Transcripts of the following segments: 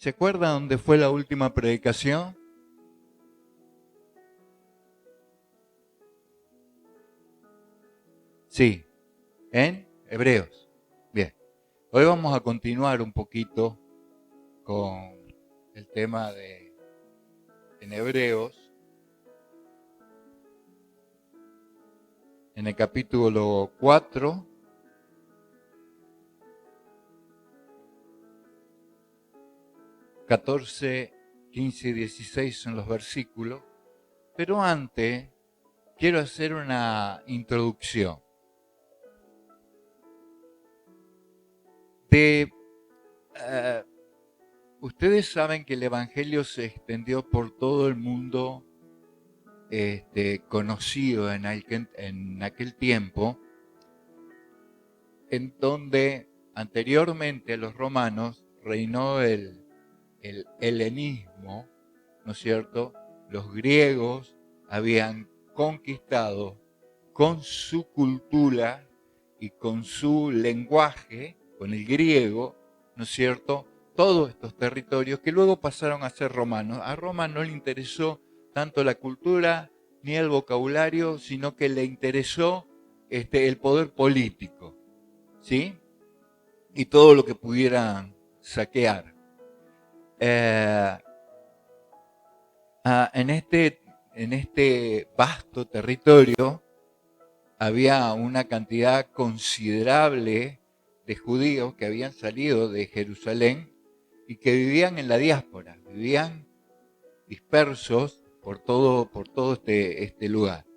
¿Se acuerda dónde fue la última predicación? Sí, en Hebreos. Bien, hoy vamos a continuar un poquito con el tema en Hebreos, en el capítulo 4, (14, 15 y 16 son los versículos), pero antes quiero hacer una introducción. Ustedes saben que el Evangelio se extendió por todo el mundo conocido en aquel tiempo, en donde anteriormente a los romanos reinó el helenismo, ¿no es cierto? Los griegos habían conquistado con su cultura y con su lenguaje, con el griego, ¿no es cierto?, todos estos territorios que luego pasaron a ser romanos. A Roma no le interesó tanto la cultura ni el vocabulario, sino que le interesó el poder político, ¿sí? Y todo lo que pudieran saquear. En este vasto territorio había una cantidad considerable de judíos que habían salido de Jerusalén y que vivían en la diáspora, vivían dispersos por todo este lugar.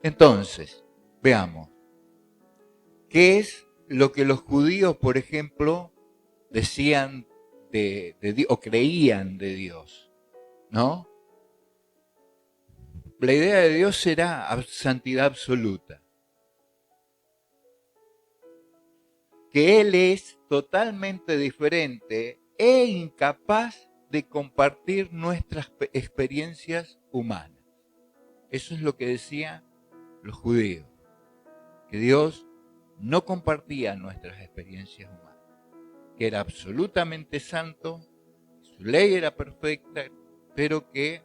Entonces, veamos, ¿qué es lo que los judíos, por ejemplo, decían de Dios o creían de Dios? ¿No? La idea de Dios era santidad absoluta. Que Él es totalmente diferente e incapaz de compartir nuestras experiencias humanas. Eso es lo que decían los judíos, que Dios no compartía nuestras experiencias humanas, que era absolutamente santo, su ley era perfecta, pero que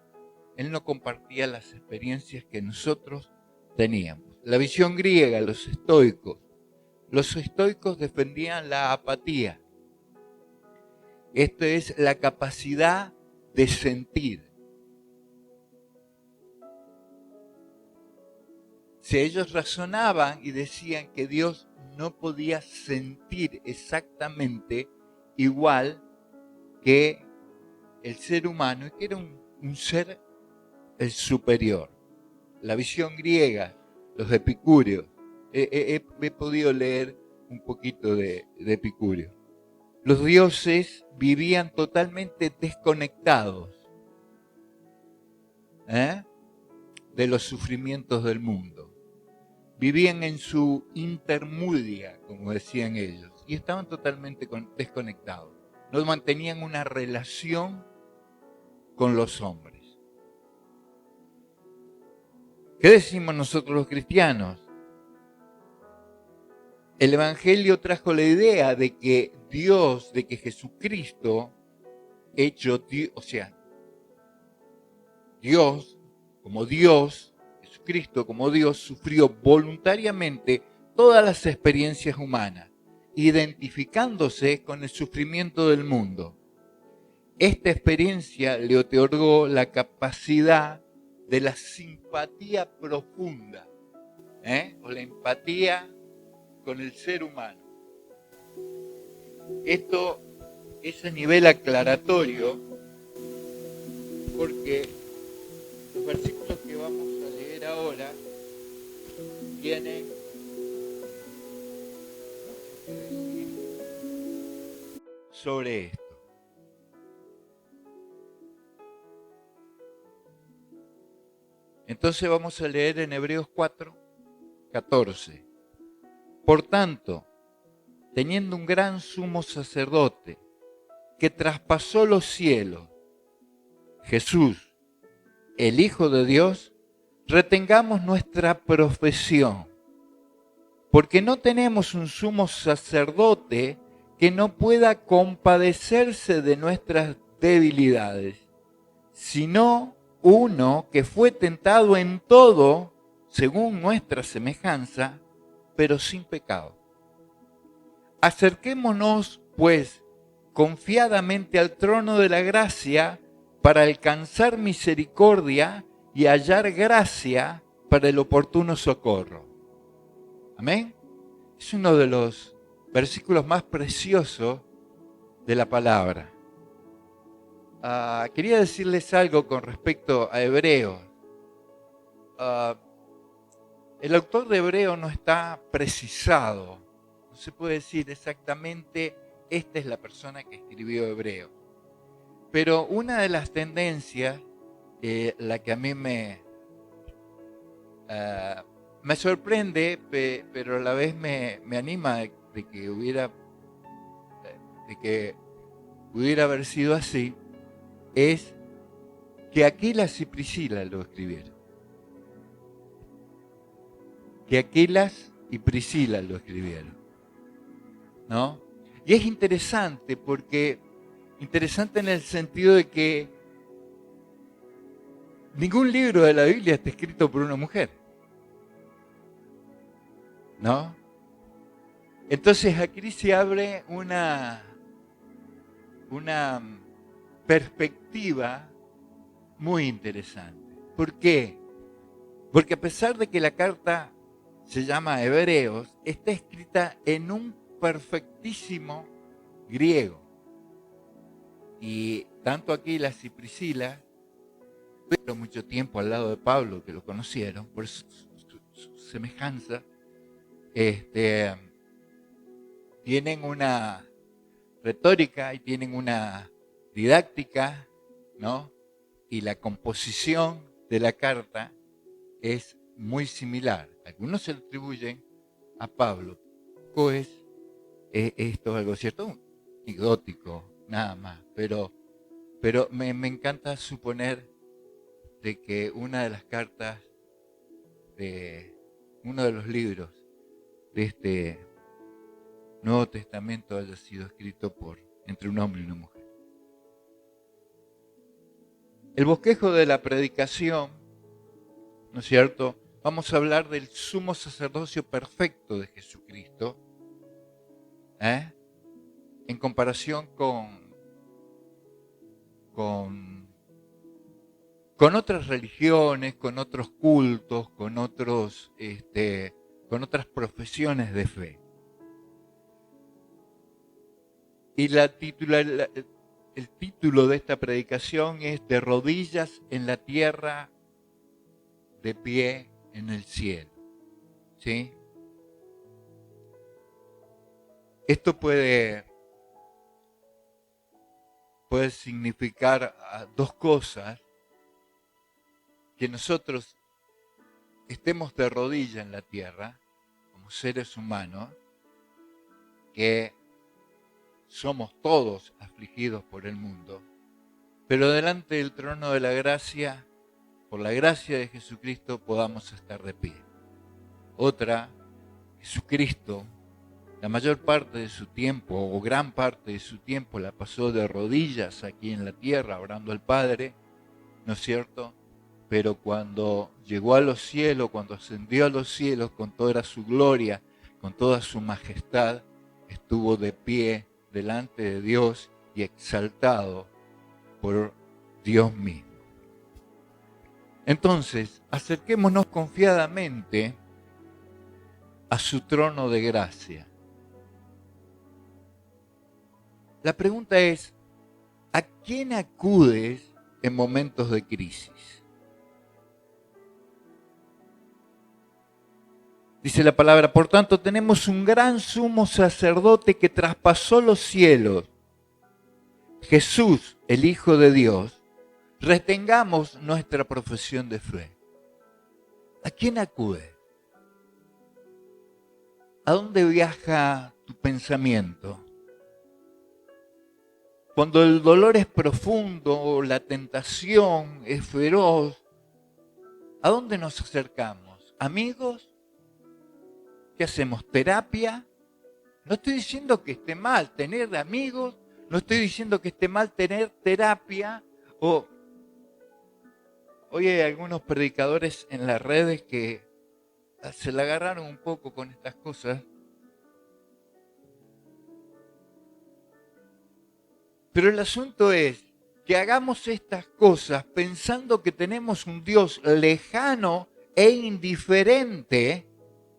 Él no compartía las experiencias que nosotros teníamos. La visión griega, los estoicos defendían la apatía. Esto es la capacidad de sentir. Si ellos razonaban y decían que Dios no podía sentir exactamente igual que el ser humano, y que era un ser superior. La visión griega, los epicúreos, he podido leer un poquito de Epicurio. Los dioses vivían totalmente desconectados de los sufrimientos del mundo. Vivían en su intermudia, como decían ellos, y estaban totalmente desconectados. No mantenían una relación con los hombres. ¿Qué decimos nosotros los cristianos? El Evangelio trajo la idea de que Dios, de que Jesucristo, Dios, Jesucristo como Dios, sufrió voluntariamente todas las experiencias humanas, identificándose con el sufrimiento del mundo. Esta experiencia le otorgó la capacidad de la simpatía profunda, o la empatía con el ser humano. Esto es a nivel aclaratorio, porque los versículos que vamos a leer ahora tienen sobre esto. Entonces vamos a leer en Hebreos 4, 14. Por tanto, teniendo un gran sumo sacerdote que traspasó los cielos, Jesús, el Hijo de Dios, retengamos nuestra profesión, porque no tenemos un sumo sacerdote que no pueda compadecerse de nuestras debilidades, sino uno que fue tentado en todo, según nuestra semejanza, pero sin pecado. Acerquémonos, pues, confiadamente al trono de la gracia para alcanzar misericordia y hallar gracia para el oportuno socorro. Amén. Es uno de los versículos más preciosos de la palabra. Quería decirles algo con respecto a Hebreos. El autor de Hebreos no está precisado. No se puede decir exactamente esta es la persona que escribió Hebreos. Pero una de las tendencias, la que a mí me sorprende, pero a la vez me anima de que pudiera haber sido así, es que Aquilas y Priscila lo escribieron. Que Aquilas y Priscila lo escribieron, ¿no? Y es interesante interesante en el sentido de que ningún libro de la Biblia está escrito por una mujer, ¿no? Entonces aquí se abre una perspectiva muy interesante. ¿Por qué? Porque a pesar de que la carta se llama Hebreos, está escrita en un perfectísimo griego. Y tanto Aquilas y Priscila tuvieron mucho tiempo al lado de Pablo, que lo conocieron, por su semejanza, tienen una retórica y tienen una didáctica, ¿no? Y la composición de la carta es muy similar. Algunos se lo atribuyen a Pablo. Pues esto es algo cierto, anecdótico, nada más. Pero me encanta suponer de que una de las cartas de uno de los libros de este Nuevo Testamento haya sido escrito entre un hombre y una mujer. El bosquejo de la predicación, ¿no es cierto? Vamos a hablar del sumo sacerdocio perfecto de Jesucristo, en comparación con otras religiones, con otros cultos, con otras profesiones de fe. Y el título de esta predicación es De rodillas en la tierra, de pie en el cielo. ¿Sí? Esto puede significar dos cosas: que nosotros estemos de rodillas en la tierra como seres humanos, que somos todos afligidos por el mundo, pero delante del trono de la gracia, por la gracia de Jesucristo, podamos estar de pie. Otra, Jesucristo, la mayor parte de su tiempo, o gran parte de su tiempo, la pasó de rodillas aquí en la tierra, orando al Padre, ¿no es cierto? Pero cuando llegó a los cielos, cuando ascendió a los cielos con toda su gloria, con toda su majestad, estuvo de pie delante de Dios y exaltado por Dios mismo. Entonces, acerquémonos confiadamente a su trono de gracia. La pregunta es, ¿a quién acudes en momentos de crisis? Dice la palabra, por tanto tenemos un gran sumo sacerdote que traspasó los cielos, Jesús, el Hijo de Dios. Retengamos nuestra profesión de fe. ¿A quién acude? ¿A dónde viaja tu pensamiento? Cuando el dolor es profundo, la tentación es feroz, ¿a dónde nos acercamos? ¿Amigos? ¿Qué hacemos? ¿Terapia? No estoy diciendo que esté mal tener amigos, no estoy diciendo que esté mal tener terapia. Hoy hay algunos predicadores en las redes que se la agarraron un poco con estas cosas. Pero el asunto es que hagamos estas cosas pensando que tenemos un Dios lejano e indiferente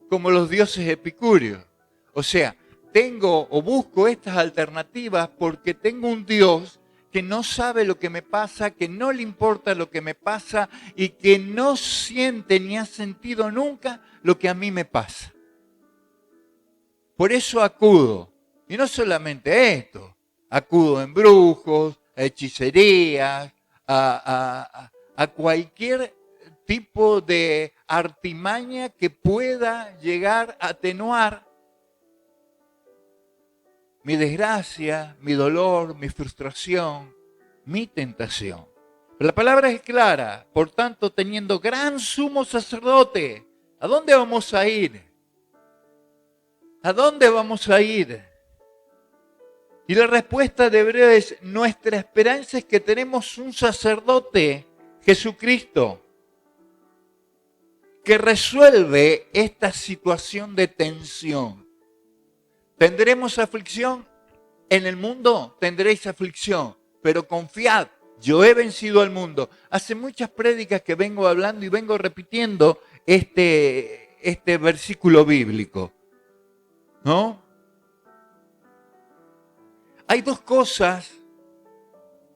como los dioses epicúreos. O sea, tengo o busco estas alternativas porque tengo un Dios que no sabe lo que me pasa, que no le importa lo que me pasa y que no siente ni ha sentido nunca lo que a mí me pasa. Por eso acudo, y no solamente esto, acudo en brujos, a hechicerías, a cualquier tipo de artimaña que pueda llegar a atenuar mi desgracia, mi dolor, mi frustración, mi tentación. Pero la palabra es clara, por tanto, teniendo gran sumo sacerdote, ¿a dónde vamos a ir? ¿A dónde vamos a ir? Y la respuesta de Hebreo es, nuestra esperanza es que tenemos un sacerdote, Jesucristo, que resuelve esta situación de tensión. ¿Tendremos aflicción? En el mundo tendréis aflicción, pero confiad, yo he vencido al mundo. Hace muchas prédicas que vengo hablando y vengo repitiendo este versículo bíblico, ¿no? Hay dos cosas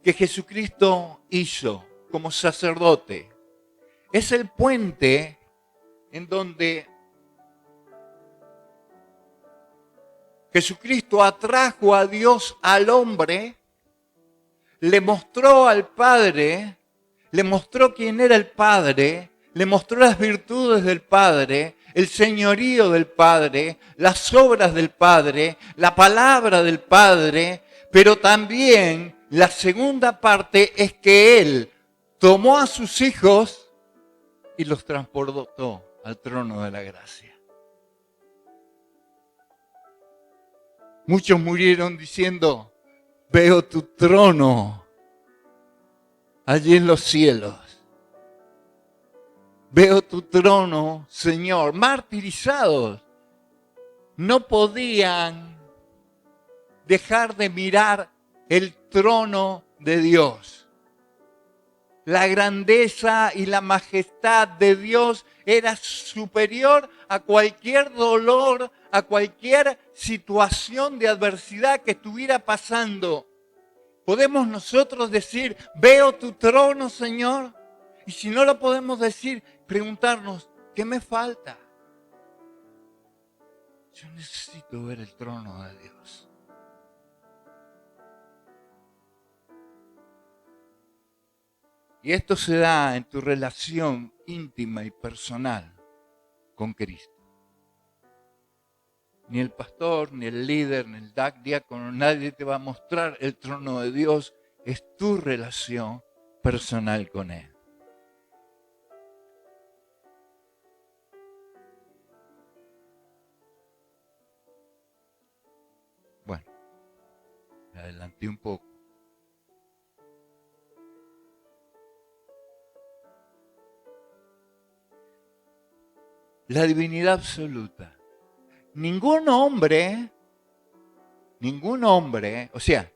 que Jesucristo hizo como sacerdote. Es el puente en donde Jesucristo atrajo a Dios al hombre, le mostró al Padre, le mostró quién era el Padre, le mostró las virtudes del Padre, el señorío del Padre, las obras del Padre, la palabra del Padre, pero también la segunda parte es que Él tomó a sus hijos y los transportó al trono de la gracia. Muchos murieron diciendo, veo tu trono allí en los cielos. Veo tu trono, Señor, martirizados. No podían dejar de mirar el trono de Dios. La grandeza y la majestad de Dios era superior a cualquier dolor, a cualquier situación de adversidad que estuviera pasando. ¿Podemos nosotros decir, veo tu trono, Señor? Y si no lo podemos decir, preguntarnos, ¿qué me falta? Yo necesito ver el trono de Dios. Y esto se da en tu relación íntima y personal con Cristo. Ni el pastor, ni el líder, ni el diácono, nadie te va a mostrar el trono de Dios. Es tu relación personal con Él. Bueno, me adelanté un poco. La divinidad absoluta. Ningún hombre, o sea,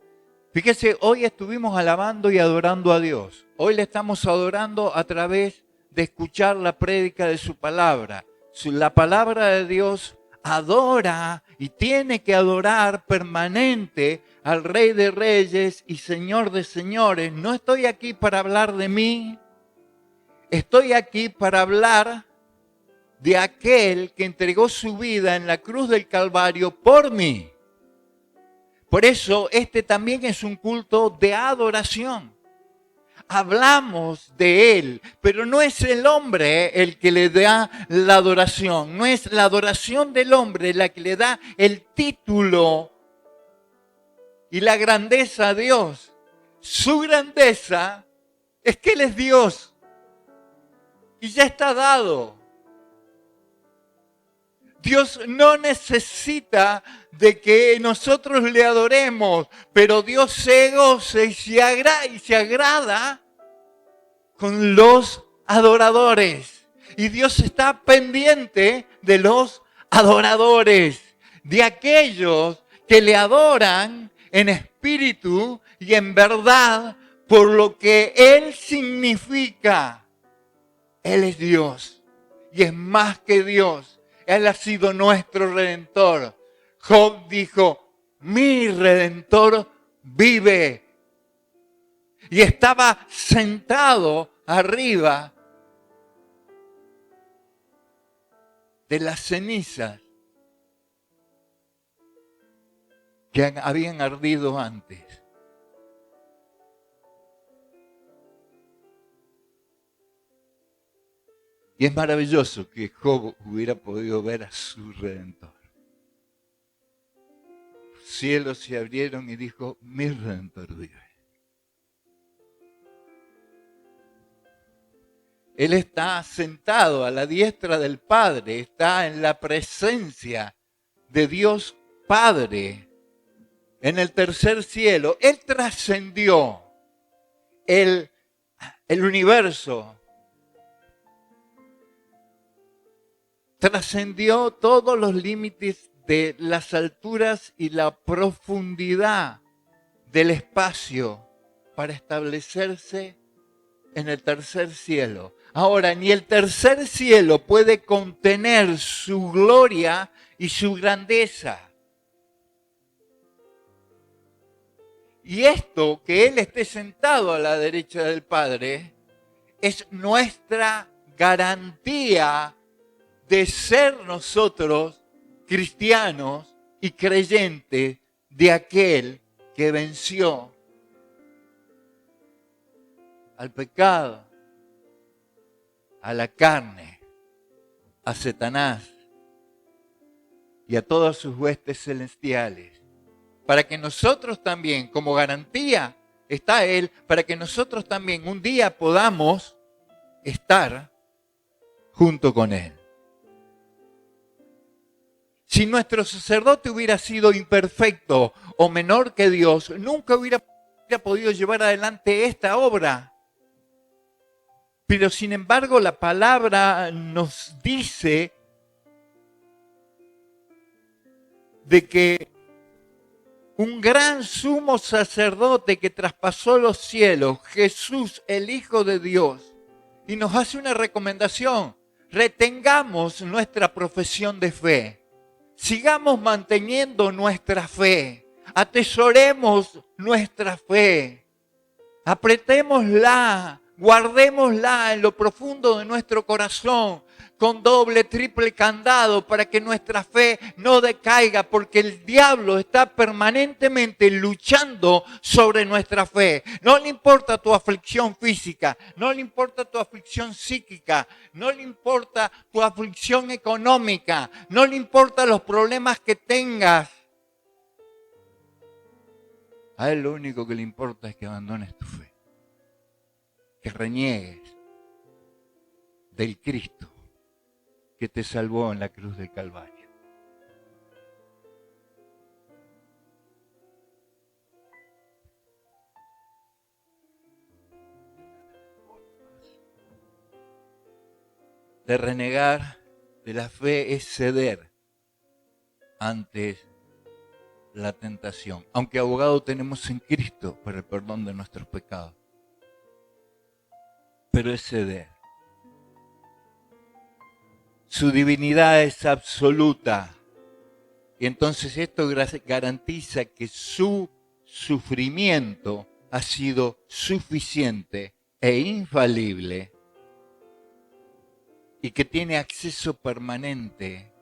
fíjese, hoy estuvimos alabando y adorando a Dios. Hoy le estamos adorando a través de escuchar la prédica de su palabra. La palabra de Dios adora y tiene que adorar permanente al Rey de Reyes y Señor de Señores. No estoy aquí para hablar de mí, estoy aquí para hablar de aquel que entregó su vida en la cruz del Calvario por mí. Por eso este también es un culto de adoración. Hablamos de Él, pero no es el hombre el que le da la adoración. No es la adoración del hombre la que le da el título y la grandeza a Dios. Su grandeza es que Él es Dios y ya está dado. Dios no necesita de que nosotros le adoremos, pero Dios se goza y se agrada con los adoradores. Y Dios está pendiente de los adoradores, de aquellos que le adoran en espíritu y en verdad por lo que Él significa. Él es Dios y es más que Dios. Él ha sido nuestro Redentor. Job dijo, mi Redentor vive. Y estaba sentado arriba de las cenizas que habían ardido antes. Y es maravilloso que Job hubiera podido ver a su Redentor. Los cielos se abrieron y dijo, mi Redentor vive. Él está sentado a la diestra del Padre, está en la presencia de Dios Padre, en el tercer cielo. Él trascendió el universo. Trascendió todos los límites de las alturas y la profundidad del espacio para establecerse en el tercer cielo. Ahora, ni el tercer cielo puede contener su gloria y su grandeza. Y esto, que Él esté sentado a la derecha del Padre, es nuestra garantía de ser nosotros cristianos y creyentes de aquel que venció al pecado, a la carne, a Satanás y a todas sus huestes celestiales. Para que nosotros también, como garantía, está Él, para que nosotros también un día podamos estar junto con Él. Si nuestro sacerdote hubiera sido imperfecto o menor que Dios, nunca hubiera podido llevar adelante esta obra. Pero sin embargo, la palabra nos dice de que un gran sumo sacerdote que traspasó los cielos, Jesús, el Hijo de Dios, y nos hace una recomendación: retengamos nuestra profesión de fe. Sigamos manteniendo nuestra fe. Atesoremos nuestra fe. Apretémosla, guardémosla en lo profundo de nuestro corazón con doble, triple candado para que nuestra fe no decaiga, porque el diablo está permanentemente luchando sobre nuestra fe. No le importa tu aflicción física, no le importa tu aflicción psíquica, no le importa tu aflicción económica, no le importa los problemas que tengas. A él lo único que le importa es que abandones tu fe, que reniegues del Cristo que te salvó en la cruz del Calvario. De renegar de la fe es ceder ante la tentación, aunque abogado tenemos en Cristo para el perdón de nuestros pecados, pero es ceder. Su divinidad es absoluta. Y entonces esto garantiza que su sufrimiento ha sido suficiente e infalible y que tiene acceso permanente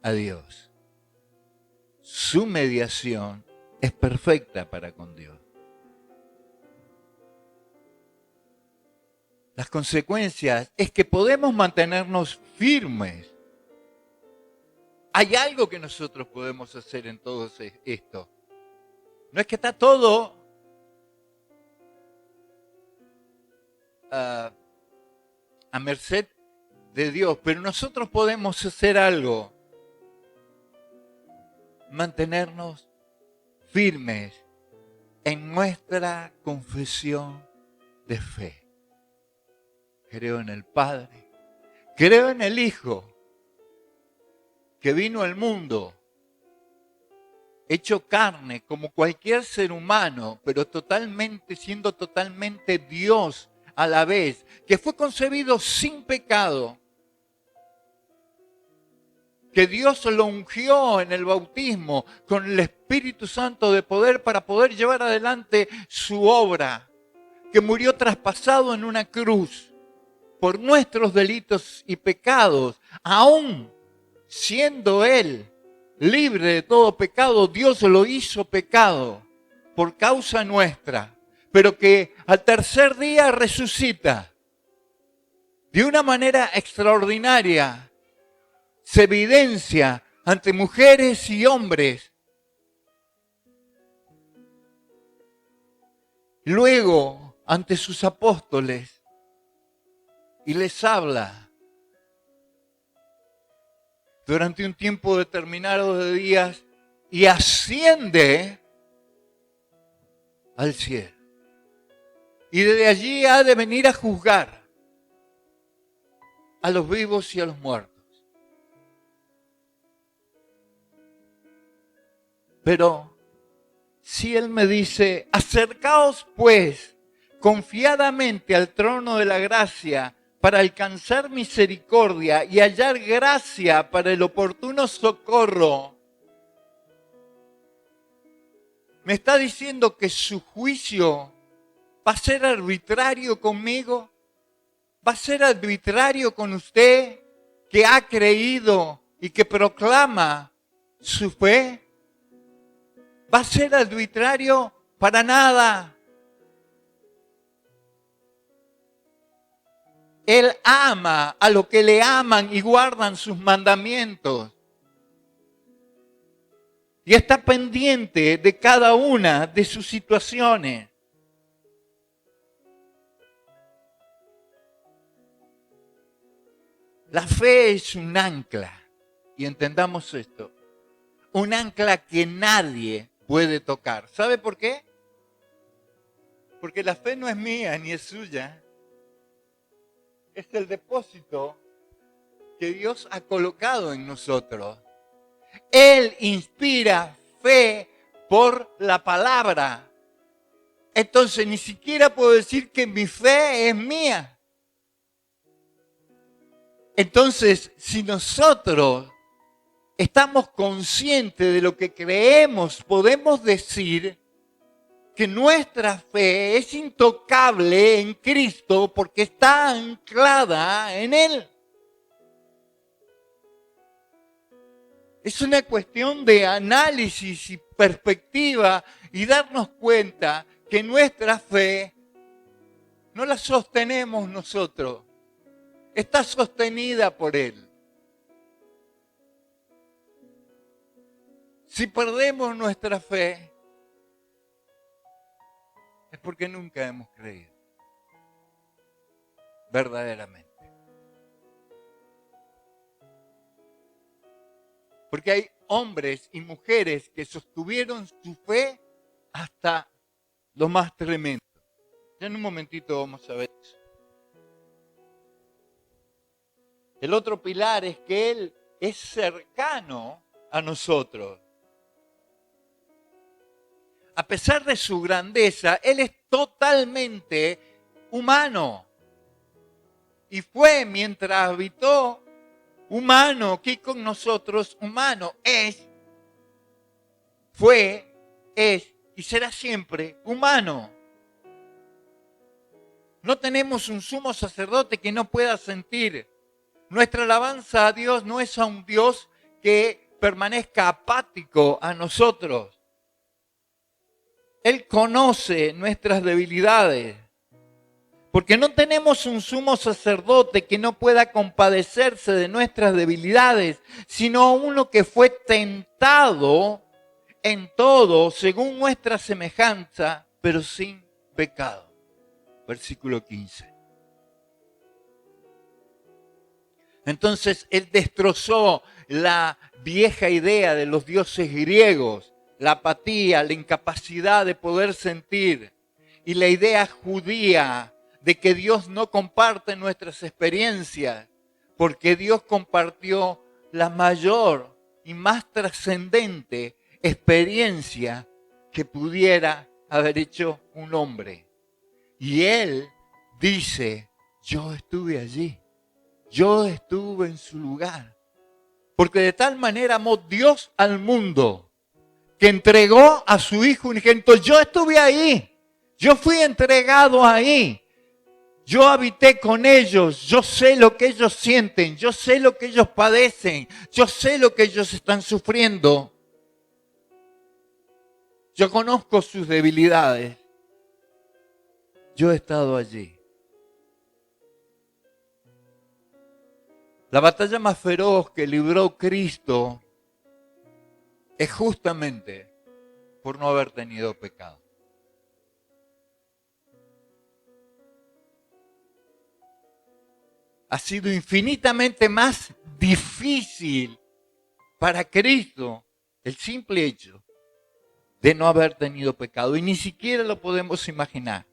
a Dios. Su mediación es perfecta para con Dios. Las consecuencias es que podemos mantenernos firmes. Hay algo que nosotros podemos hacer en todo esto. No es que está todo a merced de Dios, pero nosotros podemos hacer algo. mantenernos firmes en nuestra confesión de fe. Creo en el Padre, creo en el Hijo, que vino al mundo, hecho carne como cualquier ser humano, pero siendo totalmente Dios a la vez, que fue concebido sin pecado, que Dios lo ungió en el bautismo con el Espíritu Santo de poder para poder llevar adelante su obra, que murió traspasado en una cruz por nuestros delitos y pecados, aún siendo Él libre de todo pecado, Dios lo hizo pecado por causa nuestra, pero que al tercer día resucita de una manera extraordinaria. Se evidencia ante mujeres y hombres. Luego ante sus apóstoles y les habla durante un tiempo determinado de días y asciende al cielo. Y desde allí ha de venir a juzgar a los vivos y a los muertos. Pero si Él me dice, acercaos pues confiadamente al trono de la gracia para alcanzar misericordia y hallar gracia para el oportuno socorro, me está diciendo que su juicio va a ser arbitrario conmigo, va a ser arbitrario con usted que ha creído y que proclama su fe. ¿Va a ser arbitrario? Para nada. Él ama a los que le aman y guardan sus mandamientos. Y está pendiente de cada una de sus situaciones. La fe es un ancla. Y entendamos esto. Un ancla que nadie puede tocar. ¿Sabe por qué? Porque la fe no es mía ni es suya. Es el depósito que Dios ha colocado en nosotros. Él inspira fe por la palabra. Entonces ni siquiera puedo decir que mi fe es mía. Entonces, si nosotros estamos conscientes de lo que creemos, podemos decir que nuestra fe es intocable en Cristo porque está anclada en Él. Es una cuestión de análisis y perspectiva y darnos cuenta que nuestra fe no la sostenemos nosotros, está sostenida por Él. Si perdemos nuestra fe, es porque nunca hemos creído. Verdaderamente. Porque hay hombres y mujeres que sostuvieron su fe hasta lo más tremendo. Ya en un momentito vamos a ver eso. El otro pilar es que Él es cercano a nosotros. A pesar de su grandeza, Él es totalmente humano. Y fue mientras habitó humano aquí con nosotros, humano, fue, es y será siempre humano. No tenemos un sumo sacerdote que no pueda sentir. Nuestra alabanza a Dios no es a un Dios que permanezca apático a nosotros. Él conoce nuestras debilidades, porque no tenemos un sumo sacerdote que no pueda compadecerse de nuestras debilidades, sino uno que fue tentado en todo según nuestra semejanza, pero sin pecado. Versículo 15. Entonces Él destrozó la vieja idea de los dioses griegos, la apatía, la incapacidad de poder sentir, y la idea judía de que Dios no comparte nuestras experiencias, porque Dios compartió la mayor y más trascendente experiencia que pudiera haber hecho un hombre. Y Él dice, yo estuve allí, yo estuve en su lugar. Porque de tal manera amó Dios al mundo, que entregó a su Hijo unigénito. Yo estuve ahí, yo fui entregado ahí. Yo habité con ellos, yo sé lo que ellos sienten, yo sé lo que ellos padecen, yo sé lo que ellos están sufriendo. Yo conozco sus debilidades. Yo he estado allí. La batalla más feroz que libró Cristo es justamente por no haber tenido pecado. Ha sido infinitamente más difícil para Cristo el simple hecho de no haber tenido pecado. Y ni siquiera lo podemos imaginar.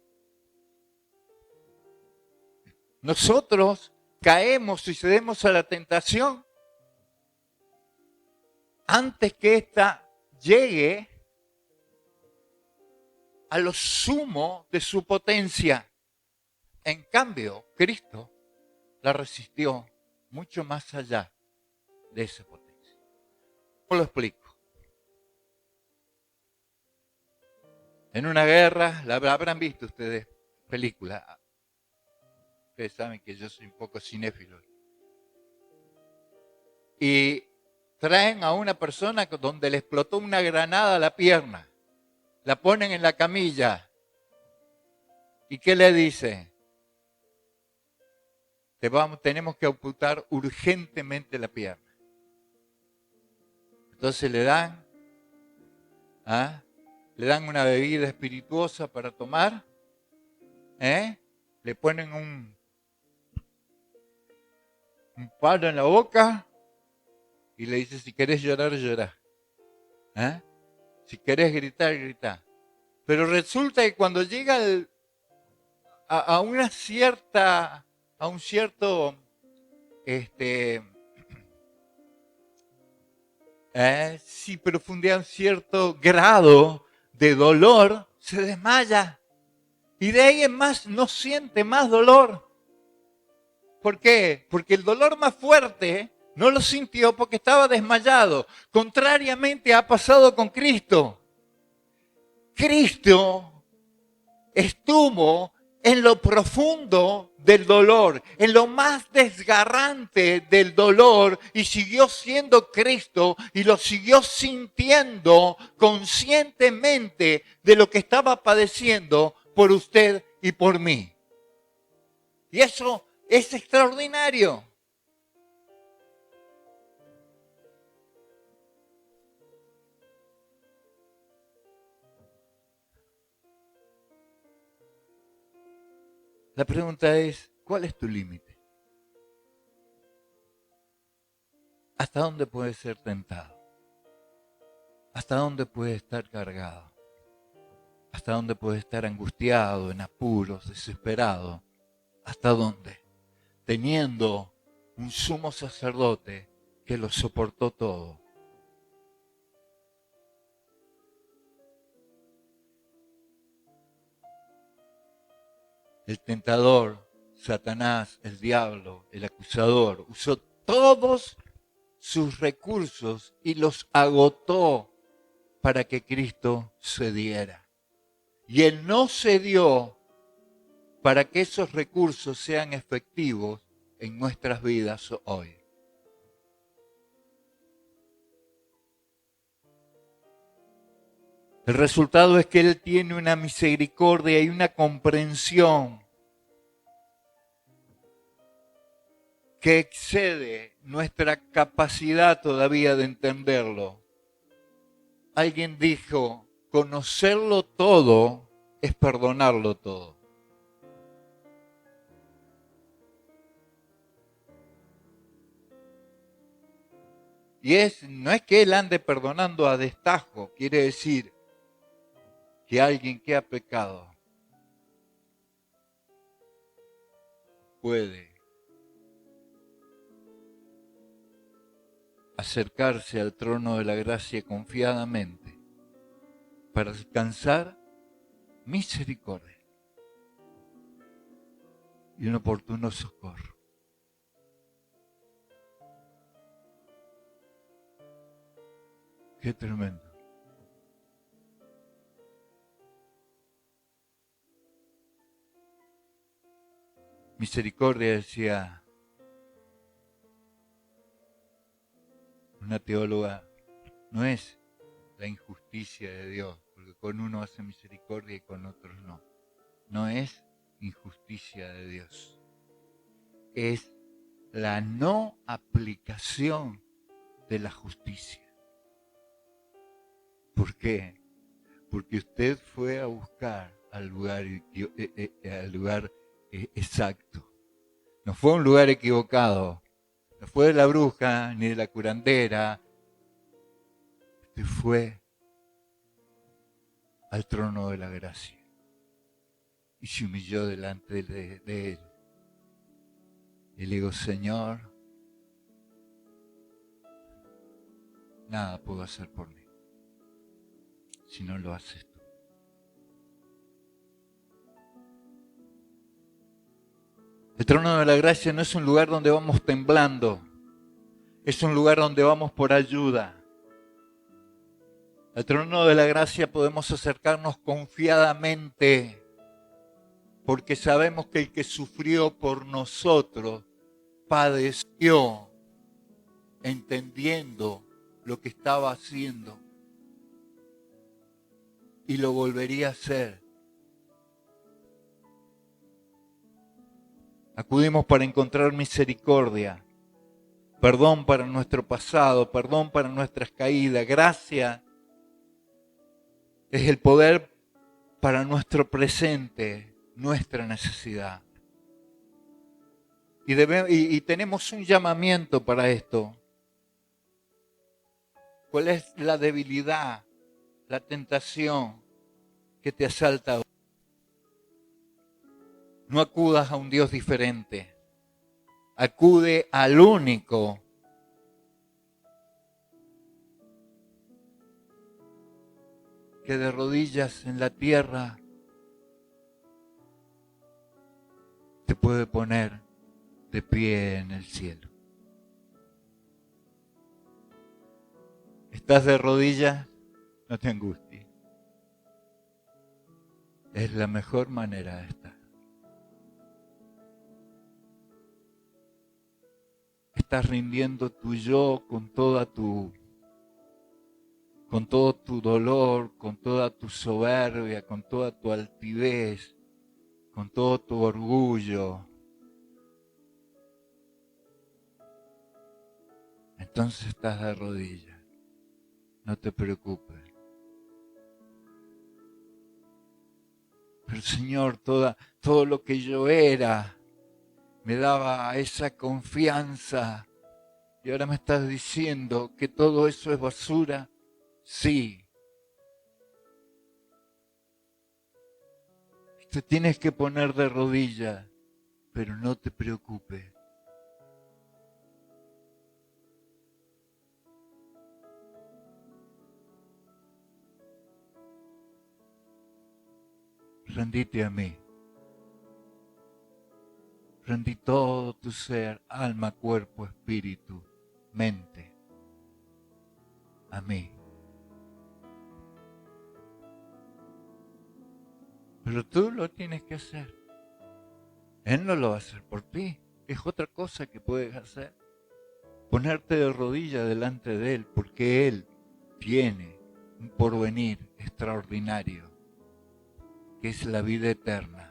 Nosotros caemos y cedemos a la tentación antes que ésta llegue a lo sumo de su potencia. En cambio, Cristo la resistió mucho más allá de esa potencia. ¿Cómo lo explico? En una guerra, la habrán visto ustedes películas. Ustedes saben que yo soy un poco cinéfilo. Y traen a una persona donde le explotó una granada a la pierna. La ponen en la camilla. ¿Y qué le dice? Tenemos que amputar urgentemente la pierna. Entonces le dan una bebida espirituosa para tomar, le ponen un palo en la boca y le dice, si querés llorar, llorá. Si querés gritar, grita. Pero resulta que cuando llega a un cierto profundidad, un cierto grado de dolor, se desmaya. Y de ahí en más no siente más dolor. ¿Por qué? Porque el dolor más fuerte no lo sintió porque estaba desmayado. Contrariamente ha pasado con Cristo. Cristo estuvo en lo profundo del dolor, en lo más desgarrante del dolor, y siguió siendo Cristo y lo siguió sintiendo conscientemente de lo que estaba padeciendo por usted y por mí. Y eso es extraordinario. La pregunta es, ¿cuál es tu límite? ¿Hasta dónde puedes ser tentado? ¿Hasta dónde puedes estar cargado? ¿Hasta dónde puedes estar angustiado, en apuros, desesperado? ¿Hasta dónde? Teniendo un sumo sacerdote que lo soportó todo. El tentador, Satanás, el diablo, el acusador, usó todos sus recursos y los agotó para que Cristo cediera. Y Él no cedió para que esos recursos sean efectivos en nuestras vidas hoy. El resultado es que Él tiene una misericordia y una comprensión que excede nuestra capacidad todavía de entenderlo. Alguien dijo, conocerlo todo es perdonarlo todo. Y no es que Él ande perdonando a destajo, quiere decir que alguien que ha pecado puede acercarse al trono de la gracia confiadamente para alcanzar misericordia y un oportuno socorro. Qué tremendo. Misericordia, decía una teóloga, no es la injusticia de Dios, porque con uno hace misericordia y con otros no. No es injusticia de Dios. Es la no aplicación de la justicia. ¿Por qué? Porque usted fue a buscar al lugar exacto. No fue a un lugar equivocado. No fue de la bruja ni de la curandera. Usted fue al trono de la gracia y se humilló delante de Él. Y le digo, Señor, nada puedo hacer por mí si no lo haces tú. El trono de la gracia no es un lugar donde vamos temblando, es un lugar donde vamos por ayuda. Al trono de la gracia podemos acercarnos confiadamente, porque sabemos que el que sufrió por nosotros padeció entendiendo lo que estaba haciendo y lo volvería a hacer. Acudimos para encontrar misericordia, perdón para nuestro pasado, perdón para nuestras caídas. Gracia es el poder para nuestro presente, nuestra necesidad. Y tenemos un llamamiento para esto. ¿Cuál es la debilidad, la tentación que te asalta hoy? No acudas a un Dios diferente. Acude al único que de rodillas en la tierra te puede poner de pie en el cielo. ¿Estás de rodillas? No te angusties. Es la mejor manera de estar. Estás rindiendo tu yo con todo tu dolor, con toda tu soberbia, con toda tu altivez, con todo tu orgullo. Entonces estás de rodillas. No te preocupes. Pero Señor, todo lo que yo era me daba esa confianza. Y ahora me estás diciendo que todo eso es basura. Sí. Te tienes que poner de rodillas, pero no te preocupes. Rendite a mí. Rendí todo tu ser, alma, cuerpo, espíritu, mente, a mí. Pero tú lo tienes que hacer. Él no lo va a hacer por ti. Es otra cosa que puedes hacer. Ponerte de rodillas delante de Él, porque Él tiene un porvenir extraordinario, que es la vida eterna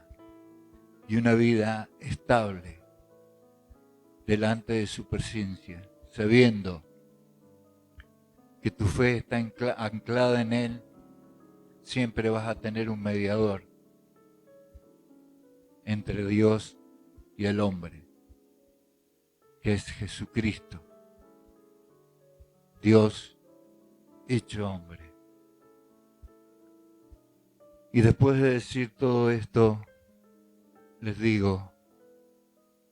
y una vida estable delante de su presencia, sabiendo que tu fe está anclada en Él. Siempre vas a tener un mediador entre Dios y el hombre, que es Jesucristo. Dios hecho hombre. Y después de decir todo esto, les digo,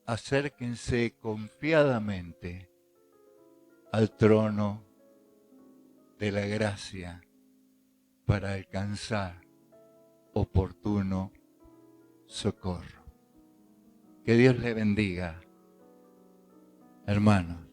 acérquense confiadamente al trono de la gracia para alcanzar oportuno socorro. Que Dios le bendiga, hermanos.